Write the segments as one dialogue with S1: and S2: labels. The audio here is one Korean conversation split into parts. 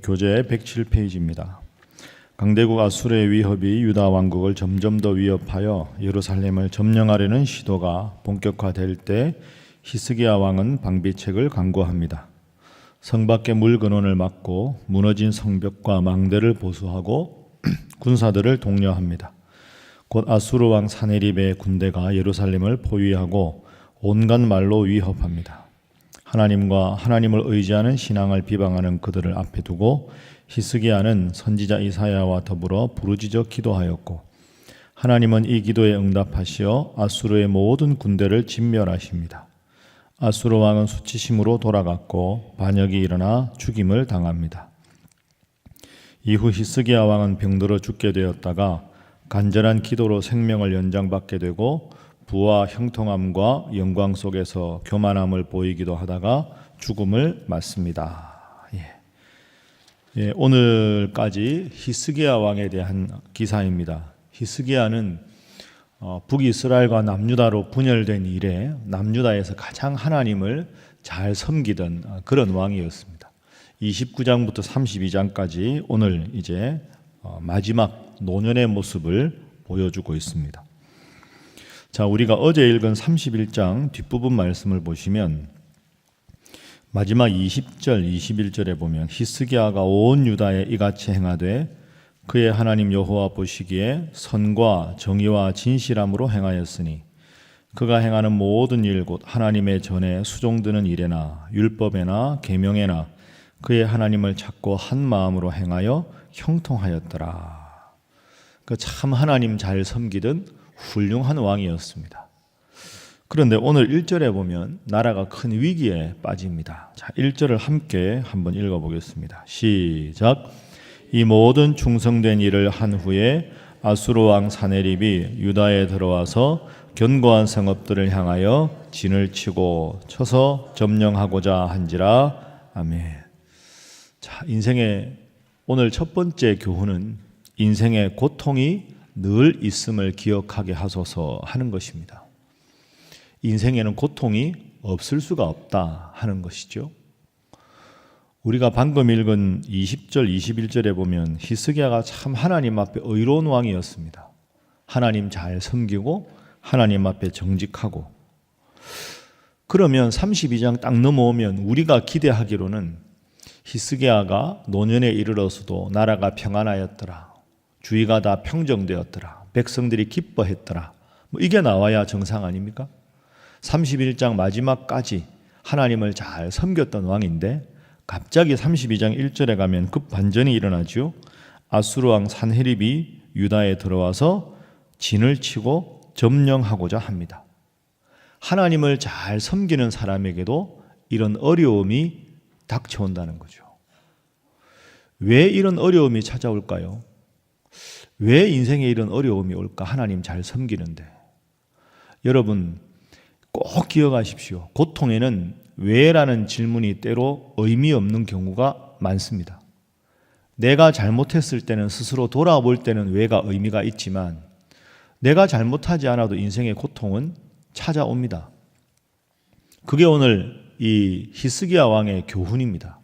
S1: 교재 107페이지입니다. 강대국 아수르의 위협이 유다 왕국을 점점 더 위협하여 예루살렘을 점령하려는 시도가 본격화될 때 히스기야 왕은 방비책을 강구합니다. 성 밖의 물 근원을 막고 무너진 성벽과 망대를 보수하고 군사들을 독려합니다. 곧 아수르 왕 사네립의 군대가 예루살렘을 포위하고 온갖 말로 위협합니다. 하나님과 하나님을 의지하는 신앙을 비방하는 그들을 앞에 두고 히스기야는 선지자 이사야와 더불어 부르짖어 기도하였고, 하나님은 이 기도에 응답하시어 아수르의 모든 군대를 진멸하십니다. 아수르 왕은 수치심으로 돌아갔고 반역이 일어나 죽임을 당합니다. 이후 히스기야 왕은 병들어 죽게 되었다가 간절한 기도로 생명을 연장받게 되고, 부와 형통함과 영광 속에서 교만함을 보이기도 하다가 죽음을 맞습니다. 오늘까지 히스기야 왕에 대한 기사입니다. 히스기야는 북이스라엘과 남유다로 분열된 이래 남유다에서 가장 하나님을 잘 섬기던 그런 왕이었습니다. 29장부터 32장까지 오늘 이제 마지막 노년의 모습을 보여주고 있습니다. 자, 우리가 어제 읽은 31장 뒷부분 말씀을 보시면 마지막 20절, 21절에 보면 히스기야가 온 유다에 이같이 행하되 그의 하나님 여호와 보시기에 선과 정의와 진실함으로 행하였으니 그가 행하는 모든 일 곧 하나님의 전에 수종드는 일에나 율법에나 계명에나 그의 하나님을 찾고 한 마음으로 행하여 형통하였더라. 참 하나님 잘 섬기던 훌륭한 왕이었습니다. 그런데 오늘 1절에 보면 나라가 큰 위기에 빠집니다. 자, 1절을 함께 한번 읽어보겠습니다. 시작. 이 모든 충성된 일을 한 후에 아수르 왕 사네립이 유다에 들어와서 견고한 성읍들을 향하여 진을 치고 쳐서 점령하고자 한지라. 아멘. 자, 인생의 오늘 첫 번째 교훈은 인생의 고통이 늘 있음을 기억하게 하소서 하는 것입니다. 인생에는 고통이 없을 수가 없다 하는 것이죠. 우리가 방금 읽은 20절, 21절에 보면 히스기야가 참 하나님 앞에 의로운 왕이었습니다. 하나님 잘 섬기고 하나님 앞에 정직하고. 그러면 32장 딱 넘어오면 우리가 기대하기로는 히스기야가 노년에 이르러서도 나라가 평안하였더라, 주위가 다 평정되었더라, 백성들이 기뻐했더라, 이게 나와야 정상 아닙니까? 31장 마지막까지 하나님을 잘 섬겼던 왕인데 갑자기 32장 1절에 가면 급반전이 일어나죠. 아수르 왕 산헤립이 유다에 들어와서 진을 치고 점령하고자 합니다. 하나님을 잘 섬기는 사람에게도 이런 어려움이 닥쳐온다는 거죠. 왜 이런 어려움이 찾아올까요? 왜 인생에 이런 어려움이 올까? 하나님 잘 섬기는데. 여러분 꼭 기억하십시오. 고통에는 왜라는 질문이 때로 의미 없는 경우가 많습니다. 내가 잘못했을 때는 스스로 돌아볼 때는 왜가 의미가 있지만 내가 잘못하지 않아도 인생의 고통은 찾아옵니다. 그게 오늘 이 히스기야 왕의 교훈입니다.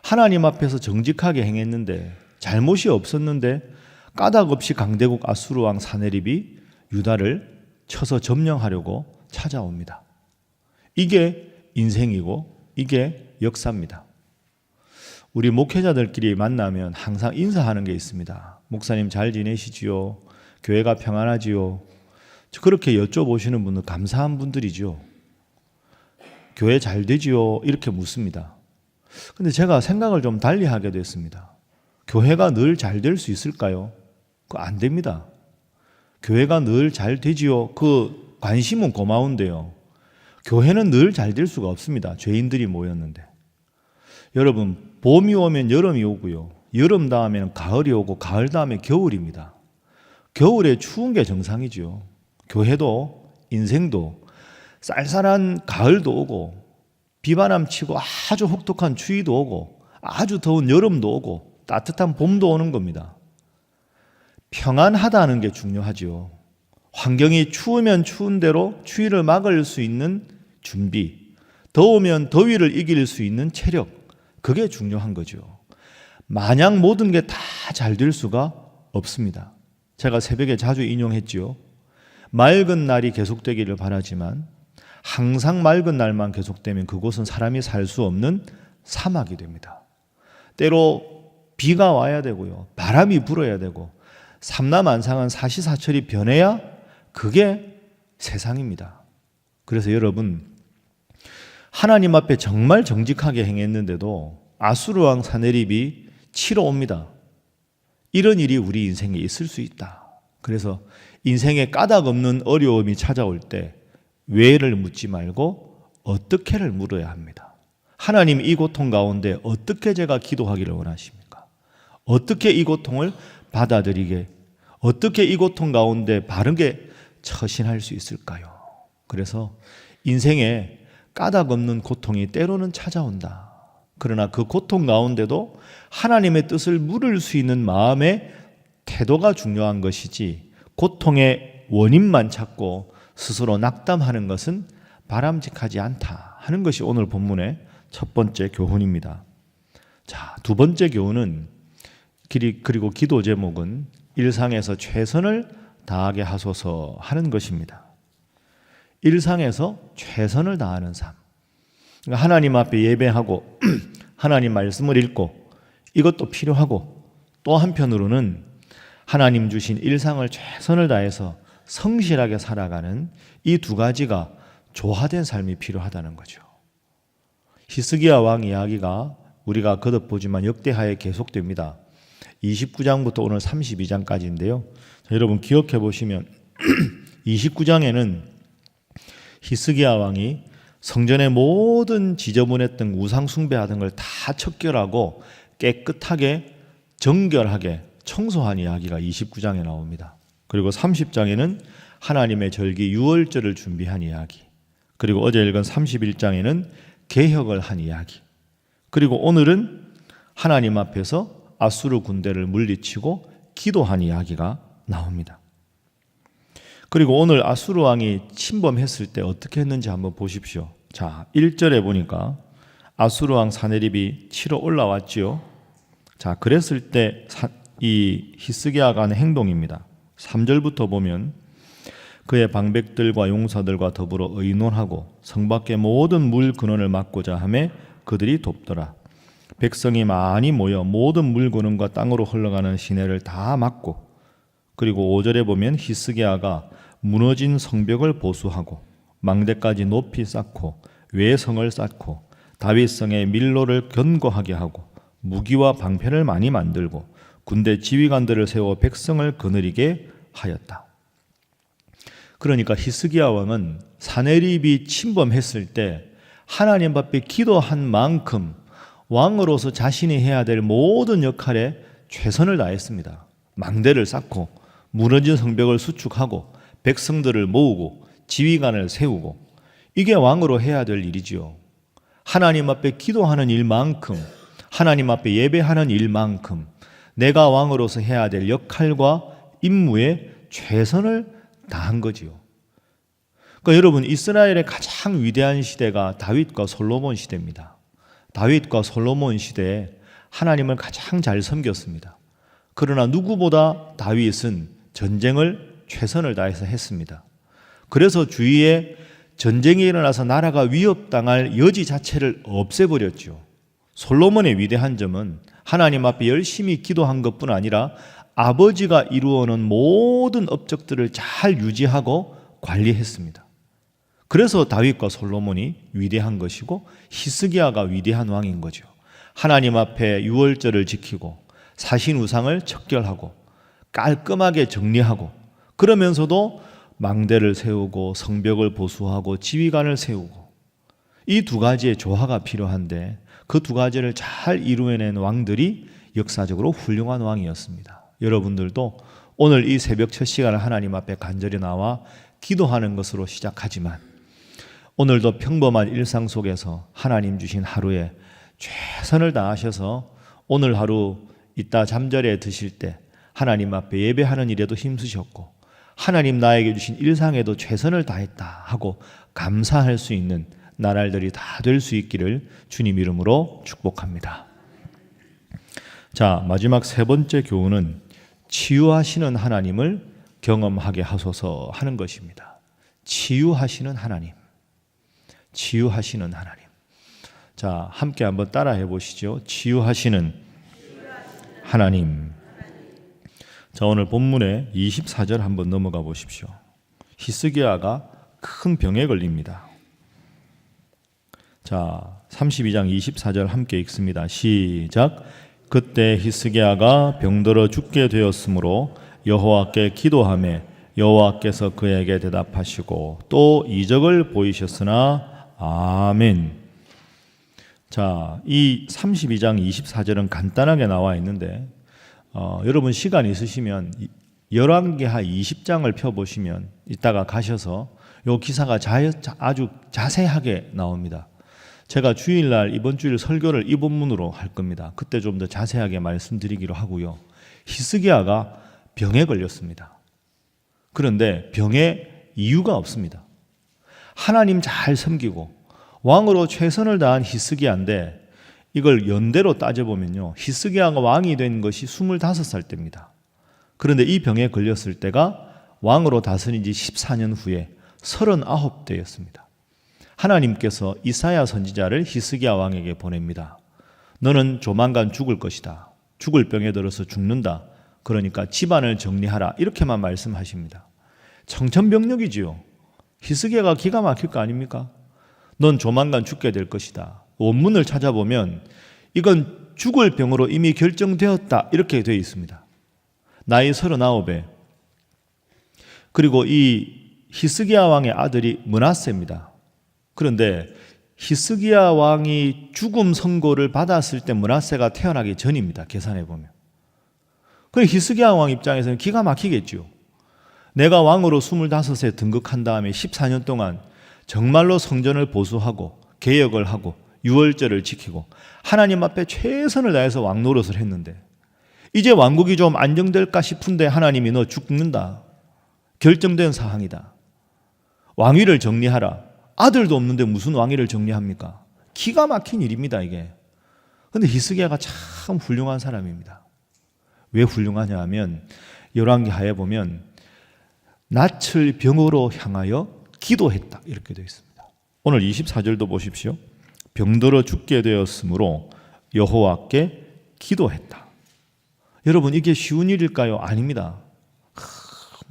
S1: 하나님 앞에서 정직하게 행했는데, 잘못이 없었는데 까닭 없이 강대국 아수르 왕 사네립이 유다를 쳐서 점령하려고 찾아옵니다. 이게 인생이고 이게 역사입니다. 우리 목회자들끼리 만나면 항상 인사하는 게 있습니다. 목사님 잘 지내시지요? 교회가 평안하지요? 그렇게 여쭤보시는 분은 감사한 분들이죠. 교회 잘 되지요? 이렇게 묻습니다. 근데 제가 생각을 좀 달리 하게 됐습니다. 교회가 늘 잘 될 수 있을까요? 그거 안 됩니다. 교회가 늘 잘 되지요? 그 관심은 고마운데요. 교회는 늘 잘 될 수가 없습니다. 죄인들이 모였는데. 여러분, 봄이 오면 여름이 오고요. 여름 다음에는 가을이 오고 가을 다음에 겨울입니다. 겨울에 추운 게 정상이죠. 교회도 인생도 쌀쌀한 가을도 오고 비바람 치고 아주 혹독한 추위도 오고 아주 더운 여름도 오고 따뜻한 봄도 오는 겁니다. 평안하다는 게 중요하죠. 환경이 추우면 추운 대로 추위를 막을 수 있는 준비, 더우면 더위를 이길 수 있는 체력, 그게 중요한 거죠. 마냥 모든 게 다 잘 될 수가 없습니다. 제가 새벽에 자주 인용했지요. 맑은 날이 계속되기를 바라지만 항상 맑은 날만 계속되면 그곳은 사람이 살 수 없는 사막이 됩니다. 때로 비가 와야 되고요. 바람이 불어야 되고 삼라만상한 사시사철이 변해야 그게 세상입니다. 그래서 여러분, 하나님 앞에 정말 정직하게 행했는데도 아수르 왕 사네립이 치러 옵니다. 이런 일이 우리 인생에 있을 수 있다. 그래서 인생에 까닭 없는 어려움이 찾아올 때 왜를 묻지 말고 어떻게를 물어야 합니다. 하나님, 이 고통 가운데 어떻게 제가 기도하기를 원하십니까? 어떻게 이 고통을 받아들이게, 어떻게 이 고통 가운데 바르게 처신할 수 있을까요? 그래서 인생에 까닭 없는 고통이 때로는 찾아온다. 그러나 그 고통 가운데도 하나님의 뜻을 물을 수 있는 마음의 태도가 중요한 것이지, 고통의 원인만 찾고 스스로 낙담하는 것은 바람직하지 않다 하는 것이 오늘 본문의 첫 번째 교훈입니다. 자, 두 번째 교훈은, 그리고 기도 제목은 일상에서 최선을 다하게 하소서 하는 것입니다. 일상에서 최선을 다하는 삶. 그러니까 하나님 앞에 예배하고 하나님 말씀을 읽고 이것도 필요하고, 또 한편으로는 하나님 주신 일상을 최선을 다해서 성실하게 살아가는 이 두 가지가 조화된 삶이 필요하다는 거죠. 히스기야 왕 이야기가 우리가 거듭보지만 역대하에 계속됩니다. 29장부터 오늘 32장까지인데요. 여러분 기억해 보시면 29장에는 히스기야 왕이 성전의 모든 지저분했던 우상 숭배하던 걸 다 척결하고 깨끗하게 정결하게 청소한 이야기가 29장에 나옵니다. 그리고 30장에는 하나님의 절기 유월절을 준비한 이야기, 그리고 어제 읽은 31장에는 개혁을 한 이야기, 그리고 오늘은 하나님 앞에서 아수르 군대를 물리치고 기도한 이야기가 나옵니다. 그리고 오늘 아수르 왕이 침범했을 때 어떻게 했는지 한번 보십시오. 자, 1절에 보니까 아수르 왕 사네립이 치러 올라왔지요. 자, 그랬을 때 이 히스기야가 하는 행동입니다. 3절부터 보면 그의 방백들과 용사들과 더불어 의논하고 성 밖의 모든 물 근원을 막고자 하매 그들이 돕더라. 백성이 많이 모여 모든 물 근원과 땅으로 흘러가는 시내를 다 막고, 그리고 5절에 보면 히스기야가 무너진 성벽을 보수하고 망대까지 높이 쌓고 외성을 쌓고 다윗성의 밀로를 견고하게 하고 무기와 방패를 많이 만들고 군대 지휘관들을 세워 백성을 거느리게 하였다. 그러니까 히스기야 왕은 사네립이 침범했을 때 하나님 앞에 기도한 만큼 왕으로서 자신이 해야 될 모든 역할에 최선을 다했습니다. 망대를 쌓고 무너진 성벽을 수축하고 백성들을 모으고 지휘관을 세우고, 이게 왕으로 해야 될 일이지요. 하나님 앞에 기도하는 일만큼, 하나님 앞에 예배하는 일만큼 내가 왕으로서 해야 될 역할과 임무에 최선을 다한 거지요. 그러니까 여러분, 이스라엘의 가장 위대한 시대가 다윗과 솔로몬 시대입니다. 다윗과 솔로몬 시대에 하나님을 가장 잘 섬겼습니다. 그러나 누구보다 다윗은 전쟁을 최선을 다해서 했습니다. 그래서 주위에 전쟁이 일어나서 나라가 위협당할 여지 자체를 없애버렸죠. 솔로몬의 위대한 점은 하나님 앞에 열심히 기도한 것뿐 아니라 아버지가 이루어놓은 모든 업적들을 잘 유지하고 관리했습니다. 그래서 다윗과 솔로몬이 위대한 것이고 히스기야가 위대한 왕인 거죠. 하나님 앞에 유월절을 지키고 사신 우상을 척결하고 깔끔하게 정리하고, 그러면서도 망대를 세우고 성벽을 보수하고 지휘관을 세우고, 이 두 가지의 조화가 필요한데 그 두 가지를 잘 이루어낸 왕들이 역사적으로 훌륭한 왕이었습니다. 여러분들도 오늘 이 새벽 첫 시간을 하나님 앞에 간절히 나와 기도하는 것으로 시작하지만 오늘도 평범한 일상 속에서 하나님 주신 하루에 최선을 다하셔서 오늘 하루 이따 잠자리에 드실 때 하나님 앞에 예배하는 일에도 힘쓰셨고 하나님 나에게 주신 일상에도 최선을 다했다 하고 감사할 수 있는 나날들이 다 될 수 있기를 주님 이름으로 축복합니다. 자, 마지막 세 번째 교훈은 치유하시는 하나님을 경험하게 하소서 하는 것입니다. 치유하시는 하나님. 치유하시는 하나님. 자, 함께 한번 따라해 보시죠. 치유하시는 하나님. 자, 오늘 본문의 24절 한번 넘어가 보십시오. 히스기야가 큰 병에 걸립니다. 자, 32장 24절 함께 읽습니다. 시작. 그때 히스기야가 병들어 죽게 되었으므로 여호와께 기도하매 여호와께서 그에게 대답하시고 또 이적을 보이셨으나 아멘. 자, 이 32장 24절은 간단하게 나와 있는데 여러분 시간 있으시면 열왕기하 20장을 펴보시면 이따가 가셔서 이 기사가 아주 자세하게 나옵니다. 제가 주일날 이번 주일 설교를 이 본문으로 할 겁니다. 그때 좀 더 자세하게 말씀드리기로 하고요. 히스기야가 병에 걸렸습니다. 그런데 병에 이유가 없습니다. 하나님 잘 섬기고 왕으로 최선을 다한 히스기야인데 이걸 연대로 따져보면요. 히스기야가 왕이 된 것이 25살 때입니다. 그런데 이 병에 걸렸을 때가 왕으로 다스린 지 14년 후에 39대였습니다. 하나님께서 이사야 선지자를 히스기야 왕에게 보냅니다. 너는 조만간 죽을 것이다. 죽을 병에 들어서 죽는다. 그러니까 집안을 정리하라. 이렇게만 말씀하십니다. 청천벽력이지요. 히스기야가 기가 막힐 거 아닙니까? 넌 조만간 죽게 될 것이다. 원문을 찾아보면 이건 죽을 병으로 이미 결정되었다. 이렇게 되어 있습니다. 나이 39에. 그리고 이 히스기야 왕의 아들이 므낫세입니다. 그런데 히스기야 왕이 죽음 선고를 받았을 때 므낫세가 태어나기 전입니다. 계산해 보면. 그럼 히스기야 왕 입장에서는 기가 막히겠죠. 내가 왕으로 25세 등극한 다음에 14년 동안 정말로 성전을 보수하고 개혁을 하고 유월절을 지키고 하나님 앞에 최선을 다해서 왕 노릇을 했는데 이제 왕국이 좀 안정될까 싶은데 하나님이 너 죽는다. 결정된 사항이다. 왕위를 정리하라. 아들도 없는데 무슨 왕위를 정리합니까? 기가 막힌 일입니다, 이게. 그런데 히스기야가 참 훌륭한 사람입니다. 왜 훌륭하냐 하면 열왕기하에 보면 낯을 병으로 향하여 기도했다 이렇게 되어 있습니다. 오늘 24절도 보십시오. 병들어 죽게 되었으므로 여호와께 기도했다. 여러분 이게 쉬운 일일까요? 아닙니다.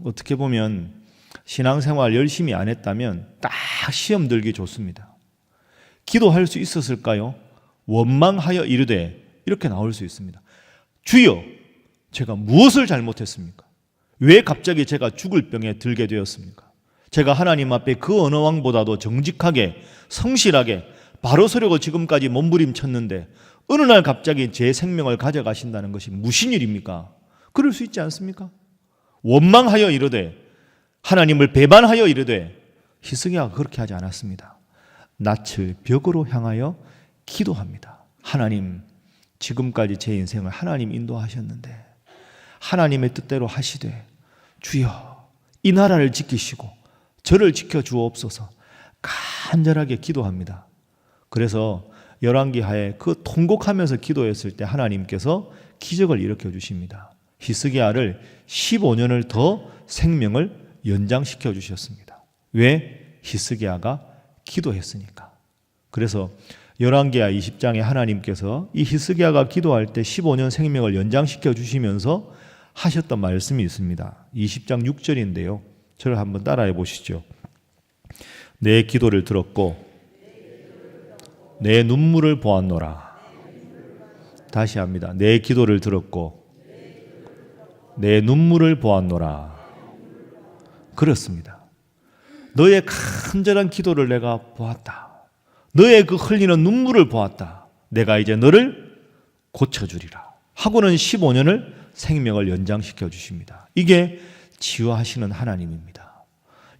S1: 어떻게 보면 신앙생활 열심히 안 했다면 딱 시험 들기 좋습니다. 기도할 수 있었을까요? 원망하여 이르되 이렇게 나올 수 있습니다. 주여, 제가 무엇을 잘못했습니까? 왜 갑자기 제가 죽을 병에 들게 되었습니까? 제가 하나님 앞에 그 어느 왕보다도 정직하게 성실하게 바로 서려고 지금까지 몸부림쳤는데 어느 날 갑자기 제 생명을 가져가신다는 것이 무슨 일입니까? 그럴 수 있지 않습니까? 원망하여 이르되 하나님을 배반하여 이르되 히스기야가 그렇게 하지 않았습니다. 낯을 벽으로 향하여 기도합니다. 하나님, 지금까지 제 인생을 하나님 인도하셨는데 하나님의 뜻대로 하시되 주여 이 나라를 지키시고 저를 지켜주옵소서 간절하게 기도합니다. 그래서 열왕기하에 그 통곡하면서 기도했을 때 하나님께서 기적을 일으켜 주십니다. 히스기야를 15년을 더 생명을 연장시켜 주셨습니다. 왜? 히스기야가 기도했으니까. 그래서 열왕기하 20장에 하나님께서 이 히스기야가 기도할 때 15년 생명을 연장시켜 주시면서 하셨던 말씀이 있습니다. 20장 6절인데요. 저를 한번 따라해 보시죠. 내 기도를 들었고 내 눈물을 보았노라. 다시 합니다. 내 기도를 들었고 내 눈물을 보았노라. 그렇습니다. 너의 간절한 기도를 내가 보았다. 너의 그 흘리는 눈물을 보았다. 내가 이제 너를 고쳐주리라. 하고는 15년을 생명을 연장시켜 주십니다. 이게 치유하시는 하나님입니다.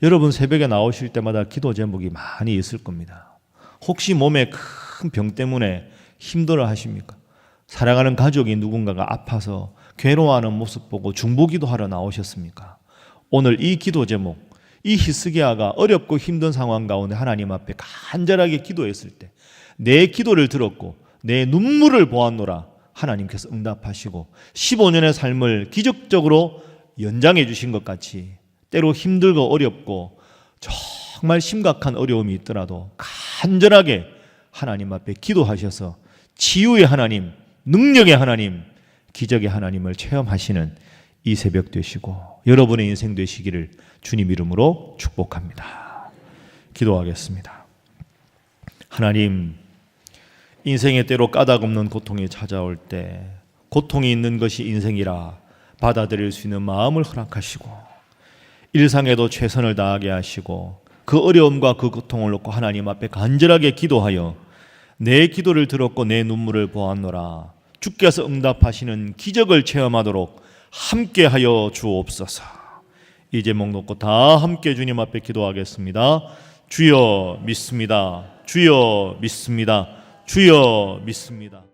S1: 여러분 새벽에 나오실 때마다 기도 제목이 많이 있을 겁니다. 혹시 몸에 큰 병 때문에 힘들어 하십니까? 사랑하는 가족이 누군가가 아파서 괴로워하는 모습 보고 중보기도하러 나오셨습니까? 오늘 이 기도 제목, 이 히스기야가 어렵고 힘든 상황 가운데 하나님 앞에 간절하게 기도했을 때 내 기도를 들었고 내 눈물을 보았노라 하나님께서 응답하시고 15년의 삶을 기적적으로 연장해 주신 것 같이 때로 힘들고 어렵고 정말 심각한 어려움이 있더라도 간절하게 하나님 앞에 기도하셔서 치유의 하나님, 능력의 하나님, 기적의 하나님을 체험하시는 이 새벽 되시고 여러분의 인생 되시기를 주님 이름으로 축복합니다. 기도하겠습니다. 하나님, 인생의 때로 까닭없는 고통이 찾아올 때 고통이 있는 것이 인생이라 받아들일 수 있는 마음을 허락하시고 일상에도 최선을 다하게 하시고 그 어려움과 그 고통을 놓고 하나님 앞에 간절하게 기도하여 내 기도를 들었고 내 눈물을 보았노라 주께서 응답하시는 기적을 체험하도록 함께하여 주옵소서. 이 제목 놓고 다 함께 주님 앞에 기도하겠습니다. 주여 믿습니다. 주여 믿습니다. 주여 믿습니다.